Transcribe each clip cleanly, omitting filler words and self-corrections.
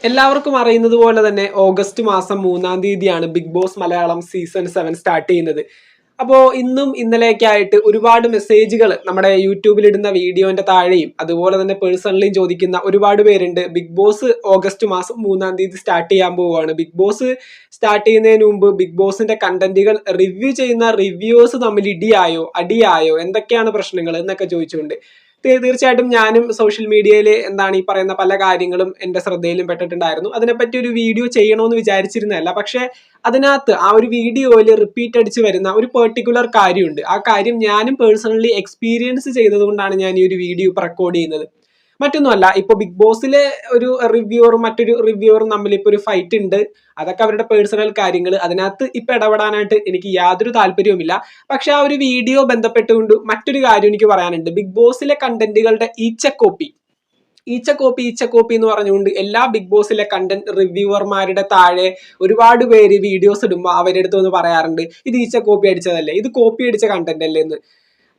എല്ലാവർക്കും അറിയുന്നത് പോലെ തന്നെ ഓഗസ്റ്റ് മാസം 3-ാം തീയതിയാണ് Bigg Boss Malayalam season 7 start ചെയ്യുന്നത്. അപ്പോൾ ഇന്നും ഇന്നലെയൊക്കെ ആയിട്ട് ഒരുപാട് മെസ്സേജുകൾ നമ്മുടെ യൂട്യൂബിൽ ഇടുന്ന വീഡിയോന്റെ താഴെയും അതുപോലെ തന്നെ പേഴ്സണലിയും ചോദിക്കുന്ന ഒരുപാട് പേരുണ്ട്. ബിഗ് ബോസ് ഓഗസ്റ്റ് മാസം 3-ാം തീയതി സ്റ്റാർട്ട് ചെയ്യാൻ പോവുകയാണ്. ബിഗ് ബോസ് സ്റ്റാർട്ട് ചെയ്യുന്നതിന് മുമ്പ് ബിഗ് ബോസിന്റെ കണ്ടന്റുകൾ റിവ്യൂ ചെയ്യുന്ന റിവ്യൂവേഴ്സ് തമ്മിൽ ഇടിയായോ അടിയായോ എന്തൊക്കെയാണ് പ്രശ്നങ്ങൾ എന്നൊക്കെ ചോദിച്ചുകൊണ്ട് തീർച്ചയായിട്ടും ഞാനും സോഷ്യൽ മീഡിയയിൽ ഈ പറയുന്ന പല കാര്യങ്ങളും എൻ്റെ ശ്രദ്ധയിലും പെട്ടിട്ടുണ്ടായിരുന്നു. അതിനെപ്പറ്റി ഒരു വീഡിയോ ചെയ്യണമെന്ന് വിചാരിച്ചിരുന്നതല്ല. പക്ഷെ അതിനകത്ത് ആ ഒരു വീഡിയോയിൽ റിപ്പീറ്റ് അടിച്ച് വരുന്ന ഒരു പെർട്ടിക്കുലർ കാര്യമുണ്ട്. ആ കാര്യം ഞാനും പേഴ്സണലി എക്സ്പീരിയൻസ് ചെയ്തതുകൊണ്ടാണ് ഞാൻ ഈ ഒരു വീഡിയോ ഇപ്പോൾ റെക്കോർഡ് ചെയ്യുന്നത്. മറ്റൊന്നുമല്ല, ഇപ്പൊ ബിഗ് ബോസിലെ ഒരു റിവ്യൂവറും മറ്റൊരു റിവ്യൂവറും തമ്മിൽ ഇപ്പൊ ഒരു ഫൈറ്റ് ഉണ്ട്. അതൊക്കെ അവരുടെ പേഴ്സണൽ കാര്യങ്ങൾ. അതിനകത്ത് ഇപ്പൊ ഇടപെടാനായിട്ട് എനിക്ക് യാതൊരു താല്പര്യവുമില്ല. പക്ഷെ ആ ഒരു വീഡിയോ ബന്ധപ്പെട്ടുകൊണ്ട് മറ്റൊരു കാര്യം എനിക്ക് പറയാനുണ്ട്. ബിഗ് ബോസിലെ കണ്ടന്റുകളുടെ ഈച്ചക്കോപ്പി എന്ന് പറഞ്ഞുകൊണ്ട് എല്ലാ ബിഗ് ബോസിലെ കണ്ടന്റ് റിവ്യൂവർമാരുടെ താഴെ ഒരുപാട് പേര് വീഡിയോസ് ഇടുമ്പോൾ അവരുടെ അടുത്ത് വന്ന് പറയാറുണ്ട്, ഇത് ഈച്ചക്കോപ്പി അടിച്ചതല്ലേ, ഇത് കോപ്പി അടിച്ച കണ്ടന്റ് അല്ലേ എന്ന്.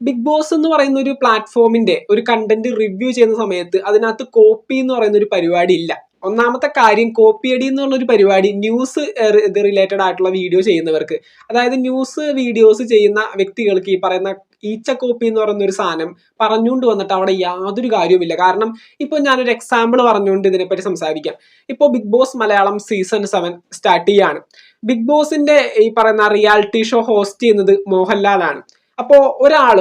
ബിഗ് ബോസ് എന്ന് പറയുന്ന ഒരു പ്ലാറ്റ്ഫോമിന്റെ ഒരു കണ്ടന്റ് റിവ്യൂ ചെയ്യുന്ന സമയത്ത് അതിനകത്ത് കോപ്പി എന്ന് പറയുന്ന ഒരു പരിപാടി ഇല്ല. ഒന്നാമത്തെ കാര്യം, കോപ്പി അടി എന്നുള്ള ഒരു പരിപാടി ന്യൂസ് ഇത് റിലേറ്റഡ് ആയിട്ടുള്ള വീഡിയോ ചെയ്യുന്നവർക്ക്, അതായത് ന്യൂസ് വീഡിയോസ് ചെയ്യുന്ന വ്യക്തികൾക്ക് ഈ പറയുന്ന ഈച്ച കോപ്പി എന്ന് പറയുന്ന ഒരു സാധനം പറഞ്ഞുകൊണ്ട് വന്നിട്ട് അവിടെ യാതൊരു കാര്യവുമില്ല. കാരണം ഇപ്പോൾ ഞാനൊരു എക്സാമ്പിൾ പറഞ്ഞുകൊണ്ട് ഇതിനെപ്പറ്റി സംസാരിക്കാം. ഇപ്പോൾ Bigg Boss Malayalam season 7 start ചെയ്യാണ്. ബിഗ് ബോസിന്റെ ഈ പറയുന്ന റിയാലിറ്റി ഷോ ഹോസ്റ്റ് ചെയ്യുന്നത് മോഹൻലാലാണ്. അപ്പോൾ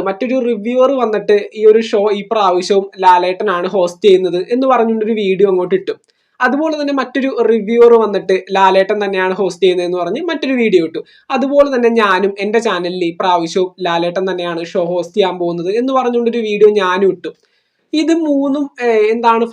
മറ്റൊരു റിവ്യൂവർ വന്നിട്ട് ഈ ഒരു ഷോ ഈ പ്രാവശ്യവും ലാലേട്ടനാണ് ഹോസ്റ്റ് ചെയ്യുന്നത് എന്ന് പറഞ്ഞുകൊണ്ടൊരു വീഡിയോ അങ്ങോട്ട് ഇട്ടു. അതുപോലെ തന്നെ മറ്റൊരു റിവ്യൂവർ വന്നിട്ട് ലാലേട്ടൻ തന്നെയാണ് ഹോസ്റ്റ് ചെയ്യുന്നതെന്ന് പറഞ്ഞ് മറ്റൊരു വീഡിയോ ഇട്ടു. അതുപോലെ തന്നെ ഞാനും എൻ്റെ ചാനലിൽ ഈ പ്രാവശ്യവും ലാലേട്ടൻ തന്നെയാണ് ഷോ ഹോസ്റ്റ് ചെയ്യാൻ പോകുന്നത് എന്ന് പറഞ്ഞുകൊണ്ടൊരു വീഡിയോ ഞാനും ഇട്ടു. ഇത് മൂന്നും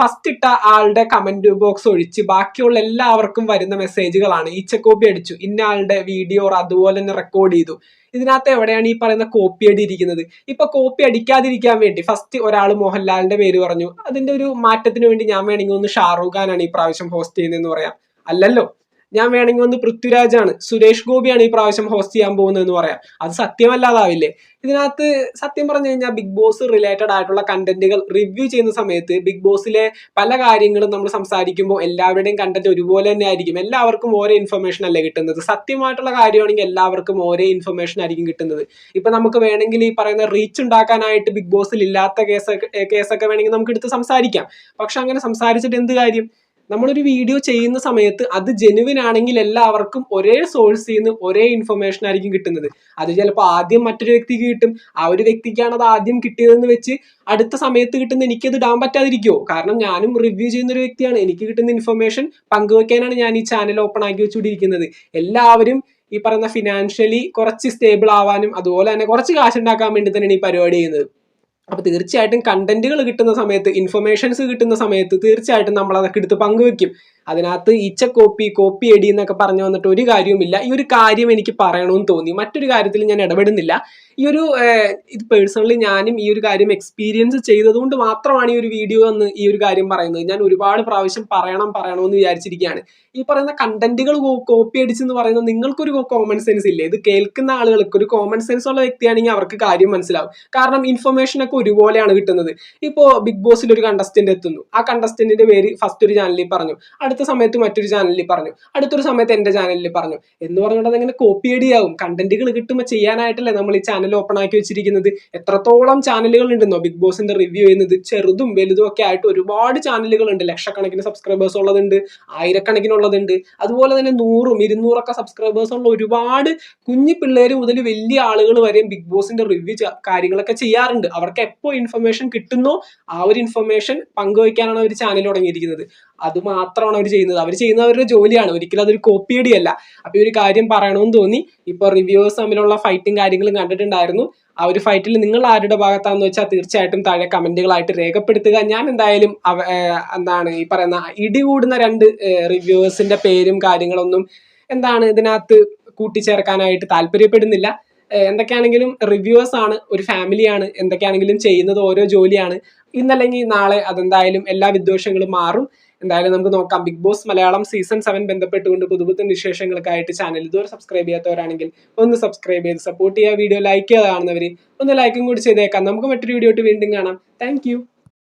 ഫസ്റ്റ് ഇട്ട ആളുടെ കമന്റ് ബോക്സ് ഒഴിച്ച് ബാക്കിയുള്ള എല്ലാവർക്കും വരുന്ന മെസ്സേജുകളാണ് ഈച്ചക്കോപ്പി അടിച്ചു, ഇന്ന ആളുടെ വീഡിയോ അതുപോലെ തന്നെ റെക്കോർഡ് ചെയ്തു. ഇതിനകത്ത് എവിടെയാണ് ഈ പറയുന്ന കോപ്പി അടി ഇരിക്കുന്നത്? ഇപ്പൊ കോപ്പി അടിക്കാതിരിക്കാൻ വേണ്ടി ഫസ്റ്റ് ഒരാൾ മോഹൻലാലിന്റെ പേര് പറഞ്ഞു. അതിന്റെ ഒരു മാറ്റത്തിന് വേണ്ടി ഞാൻ വേണമെങ്കിൽ ഒന്ന് ഷാറൂഖ് ഖാനാണ് ഈ പ്രാവശ്യം ഹോസ്റ്റ് ചെയ്യുന്നതെന്ന് പറയാം. അല്ലല്ലോ, ഞാൻ വേണമെങ്കിൽ ഒന്ന് പൃഥ്വിരാജാണ്, സുരേഷ് ഗോപിയാണ് ഈ പ്രാവശ്യം ഹോസ്റ്റ് ചെയ്യാൻ പോകുന്നതെന്ന് പറയാം. അത് സത്യമല്ലാതാവില്ലേ? ഇതിനകത്ത് സത്യം പറഞ്ഞു കഴിഞ്ഞാൽ ബിഗ് ബോസ് റിലേറ്റഡ് ആയിട്ടുള്ള കണ്ടന്റുകൾ റിവ്യൂ ചെയ്യുന്ന സമയത്ത് ബിഗ് ബോസിലെ പല കാര്യങ്ങളും നമ്മൾ സംസാരിക്കുമ്പോൾ എല്ലാവരുടെയും കണ്ടന്റ് ഒരുപോലെ തന്നെ ആയിരിക്കും. എല്ലാവർക്കും ഓരോ ഇൻഫർമേഷൻ അല്ലേ കിട്ടുന്നത്. സത്യമായിട്ടുള്ള കാര്യമാണെങ്കിൽ എല്ലാവർക്കും ഓരോ ഇൻഫർമേഷൻ ആയിരിക്കും കിട്ടുന്നത്. ഇപ്പൊ നമുക്ക് വേണമെങ്കിൽ ഈ പറയുന്ന റീച്ച് ഉണ്ടാക്കാനായിട്ട് ബിഗ് ബോസിൽ ഇല്ലാത്ത കേസൊക്കെ വേണമെങ്കിൽ നമുക്ക് എടുത്ത് സംസാരിക്കാം. പക്ഷെ അങ്ങനെ സംസാരിച്ചിട്ട് എന്ത് കാര്യം? നമ്മളൊരു വീഡിയോ ചെയ്യുന്ന സമയത്ത് അത് ജെനുവിൻ ആണെങ്കിൽ എല്ലാവർക്കും ഒരേ സോഴ്സിൽ നിന്ന് ഒരേ ഇൻഫർമേഷൻ ആയിരിക്കും കിട്ടുന്നത്. അത് ചിലപ്പോൾ ആദ്യം മറ്റൊരു വ്യക്തിക്ക് കിട്ടും. ആ ഒരു വ്യക്തിക്കാണ് അത് ആദ്യം കിട്ടിയതെന്ന് വെച്ച് അടുത്ത സമയത്ത് കിട്ടുന്ന എനിക്കത് ഇടാൻ പറ്റാതിരിക്കുമോ? കാരണം ഞാനും റിവ്യൂ ചെയ്യുന്ന ഒരു വ്യക്തിയാണ്. എനിക്ക് കിട്ടുന്ന ഇൻഫർമേഷൻ പങ്കുവെക്കാനാണ് ഞാൻ ഈ ചാനൽ ഓപ്പൺ ആക്കി വെച്ചുകൊണ്ടിരിക്കുന്നത്. എല്ലാവരും ഈ പറയുന്ന ഫിനാൻഷ്യലി കുറച്ച് സ്റ്റേബിൾ ആവാനും അതുപോലെ തന്നെ കുറച്ച് കാശ് ഉണ്ടാക്കാൻ വേണ്ടി തന്നെയാണ് ഈ പരിപാടി ചെയ്യുന്നത്. അപ്പൊ തീർച്ചയായിട്ടും കണ്ടന്റുകൾ കിട്ടുന്ന സമയത്ത്, ഇൻഫർമേഷൻസ് കിട്ടുന്ന സമയത്ത് തീർച്ചയായിട്ടും നമ്മൾ അതൊക്കെ എടുത്ത് പങ്കുവെക്കും. അതിനകത്ത് ഈച്ച കോപ്പി അടി എന്നൊക്കെ പറഞ്ഞു വന്നിട്ട് ഒരു കാര്യവുമില്ല. ഈ ഒരു കാര്യം എനിക്ക് പറയണമെന്ന് തോന്നി. മറ്റൊരു കാര്യത്തിൽ ഞാൻ ഇടപെടുന്നില്ല. ഇത് പേഴ്സണലി ഞാനും ഈ ഒരു കാര്യം എക്സ്പീരിയൻസ് ചെയ്തതുകൊണ്ട് മാത്രമാണ് ഈ ഒരു വീഡിയോ എന്ന് ഈ ഒരു കാര്യം പറയുന്നത്. ഞാൻ ഒരുപാട് പ്രാവശ്യം പറയണമെന്ന് വിചാരിച്ചിരിക്കുകയാണ്. ഈ പറയുന്ന കണ്ടന്റുകൾ കോപ്പി അടിച്ചെന്ന് പറയുന്നത് നിങ്ങൾക്കൊരു കോമൺ സെൻസ് ഇല്ലേ? ഇത് കേൾക്കുന്ന ആളുകൾക്ക് ഒരു കോമൺ സെൻസ് ഉള്ള വ്യക്തിയാണെങ്കിൽ അവർക്ക് കാര്യം മനസ്സിലാവും. കാരണം ഇൻഫർമേഷൻ ഒക്കെ ഒരുപോലെയാണ് കിട്ടുന്നത്. ഇപ്പോൾ ബിഗ് ബോസിൽ ഒരു കണ്ടസ്റ്റന്റ് എത്തുന്നു. ആ കണ്ടസ്റ്റന്റിന്റെ പേര് ഫസ്റ്റ് ഒരു ചാനലിൽ പറഞ്ഞു, അടുത്ത സമയത്ത് മറ്റൊരു ചാനലിൽ പറഞ്ഞു, അടുത്തൊരു സമയത്ത് എന്റെ ചാനലിൽ പറഞ്ഞു എന്ന് പറഞ്ഞുകൊണ്ട് അതെങ്ങനെ കോപ്പി അടിയാവും? കണ്ടന്റുകൾ കിട്ടുമ്പോൾ ചെയ്യാനായിട്ടല്ലേ നമ്മൾ ഈ ചാനൽ ഓപ്പൺ ആക്കി വെച്ചിരിക്കുന്നത്. എത്രത്തോളം ചാനലുകൾ ഉണ്ടെന്നോ ബിഗ് ബോസിന്റെ റിവ്യൂ ചെയ്യുന്നത്? ചെറുതും വലുതും ഒക്കെ ആയിട്ട് ഒരുപാട് ചാനലുകൾ ഉണ്ട്. ലക്ഷക്കണക്കിന് സബ്സ്ക്രൈബേഴ്സ് ഉള്ളതുണ്ട്, ആയിരക്കണക്കിനുള്ളതുണ്ട്. അതുപോലെ തന്നെ 100, 200 സബ്സ്ക്രൈബേഴ്സ് ഉള്ള ഒരുപാട് കുഞ്ഞു പിള്ളേര് മുതൽ വലിയ ആളുകൾ വരെയും ബിഗ് ബോസിന്റെ റിവ്യൂ കാര്യങ്ങളൊക്കെ ചെയ്യാറുണ്ട്. അവർക്ക് എപ്പോൾ ഇൻഫർമേഷൻ കിട്ടുന്നോ ആ ഒരു ഇൻഫർമേഷൻ പങ്കുവയ്ക്കാനാണ് അവർ ചാനൽ തുടങ്ങിയിരിക്കുന്നത്. അത് മാത്രമാണ് അവർ ചെയ്യുന്നത്. അവർ ചെയ്യുന്നത് അവരുടെ ജോലിയാണ്, ഒരിക്കലും അതൊരു കോപ്പിയടിയല്ല. അപ്പൊ ഈ ഒരു കാര്യം പറയണമെന്ന് തോന്നി. ഇപ്പൊ റിവ്യൂവേഴ്സ് തമ്മിലുള്ള ഫൈറ്റും കാര്യങ്ങളും കണ്ടിട്ടുണ്ടായിരുന്നു. ആ ഒരു ഫൈറ്റിൽ നിങ്ങൾ ആരുടെ ഭാഗത്താണെന്ന് വെച്ചാൽ തീർച്ചയായിട്ടും താഴെ കമന്റുകളായിട്ട് രേഖപ്പെടുത്തുക. ഞാൻ എന്തായാലും ഈ പറയുന്ന ഇടികൂടുന്ന 2 റിവ്യൂവേഴ്സിന്റെ പേരും കാര്യങ്ങളൊന്നും ഇതിനകത്ത് കൂട്ടിച്ചേർക്കാനായിട്ട് താല്പര്യപ്പെടുന്നില്ല. എന്തൊക്കെയാണെങ്കിലും റിവ്യൂവേഴ്സ് ആണ്, ഒരു ഫാമിലിയാണ്. എന്തൊക്കെയാണെങ്കിലും ചെയ്യുന്നത് ഓരോ ജോലിയാണ്. ഇന്നല്ലെങ്കിൽ നാളെ അതെന്തായാലും എല്ലാ വിദ്വേഷങ്ങളും മാറും. എന്തായാലും നമുക്ക് നോക്കാം. ബിഗ് ബോസ് മലയാളം സീസൺ 7 ബന്ധപ്പെട്ടുകൊണ്ട് പുതുപുത്തൻ വിശേഷങ്ങൾക്കായിട്ട് ചാനൽ ഇതുവരെ സബ്സ്ക്രൈബ് ചെയ്യാത്തവരാണെങ്കിൽ ഒന്ന് സബ്സ്ക്രൈബ് ചെയ്ത് സപ്പോർട്ട് ചെയ്യുക. വീഡിയോ ലൈക്ക് ചെയ്ത് കാണുന്നവർ ഒന്ന് ലൈക്കും കൂടി ചെയ്തേക്കാം. നമുക്ക് മറ്റൊരു വീഡിയോ വീണ്ടും കാണാം. താങ്ക്